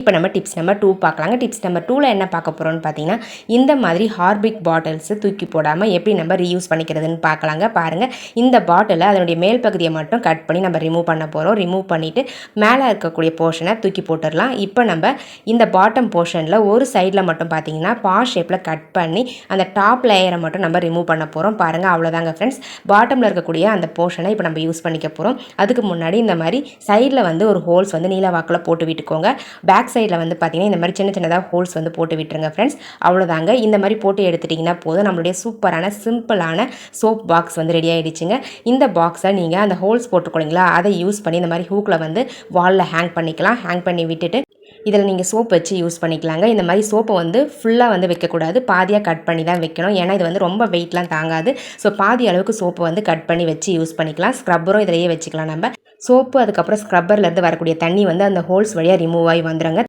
இப்போ நம்ம tips number 2 பார்க்கலாங்க. டிப்ஸ் நம்பர் 2ல என்ன பார்க்க போகிறோம்னு பார்த்தீங்கன்னா, இந்த மாதிரி ஹார்பிக் பாட்டில்ஸு தூக்கி போடாமல் எப்படி நம்ம ரீயூஸ் பண்ணிக்கிறதுன்னு பார்க்கலாங்க. பாருங்கள், இந்த பாட்டிலை அதனுடைய மேல் பகுதியை மட்டும் கட் பண்ணி நம்ம ரிமூவ் பண்ண போகிறோம். ரிமூவ் பண்ணிவிட்டு மேலே இருக்கக்கூடிய போர்ஷனை தூக்கி போட்டுடலாம். இப்போ நம்ம இந்த பாட்டம் போர்ஷனில் ஒரு சைடில் மட்டும் பார்த்தீங்கன்னா ஷேப்பில் கட் பண்ணி அந்த டாப் லேயரை மட்டும் நம்ம ரிமூவ் பண்ண போகிறோம். பாருங்கள், அவ்வளோதாங்க ஃப்ரெண்ட்ஸ். பாட்டமில் இருக்கக்கூடிய அந்த போர்ஷனை இப்போ நம்ம யூஸ் பண்ணிக்க போகிறோம். அதுக்கு முன்னாடி இந்த மாதிரி சைடில் வந்து ஒரு ஹோல்ஸ் வந்து நீல வாக்கில் போட்டு விட்டுக்கோங்க. பேக் சைடில் வந்து பார்த்தீங்கன்னா இந்த மாதிரி சின்ன சின்னதாக ஹோல்ஸ் வந்து போட்டு விட்டுருங்க ஃப்ரெண்ட்ஸ். அவ்வளோதாங்க. இந்த மாதிரி போட்டு எடுத்துட்டிங்கன்னா போதும், நம்மளுடைய சூப்பரான சிம்பிளான சோப் பாக்ஸ் வந்து ரெடி ஆகிடுச்சுங்க. இந்த பாக்ஸை நீங்கள் அந்த ஹோல்ஸ் போட்டுக்கொள்ளிங்களா, அதை யூஸ் பண்ணி இந்த மாதிரி ஹூக்கில் வந்து வாலில் ஹேங் பண்ணிக்கலாம். ஹேங் பண்ணி விட்டுட்டு இதில் நீங்கள் சோப் வச்சு யூஸ் பண்ணிக்கலாங்க. இந்த மாதிரி சோப்பை வந்து ஃபுல்லாக வந்து வைக்கக்கூடாது, பாதியாக கட் பண்ணி தான் வைக்கணும். ஏன்னா இது வந்து ரொம்ப வெயிட்லாம் தாங்காது. ஸோ பாதி அளவுக்கு சோப்பை வந்து கட் பண்ணி வச்சு யூஸ் பண்ணிக்கலாம். ஸ்க்ரப்பரும் இதிலேயே வச்சுக்கலாம். நம்ம சோப்பு அதுக்கப்புறம் ஸ்க்ரப்பர்லேருந்து வரக்கூடிய தண்ணி வந்து அந்த ஹோல்ஸ் வழியாக ரிமூவ் ஆகி வந்துடுங்க.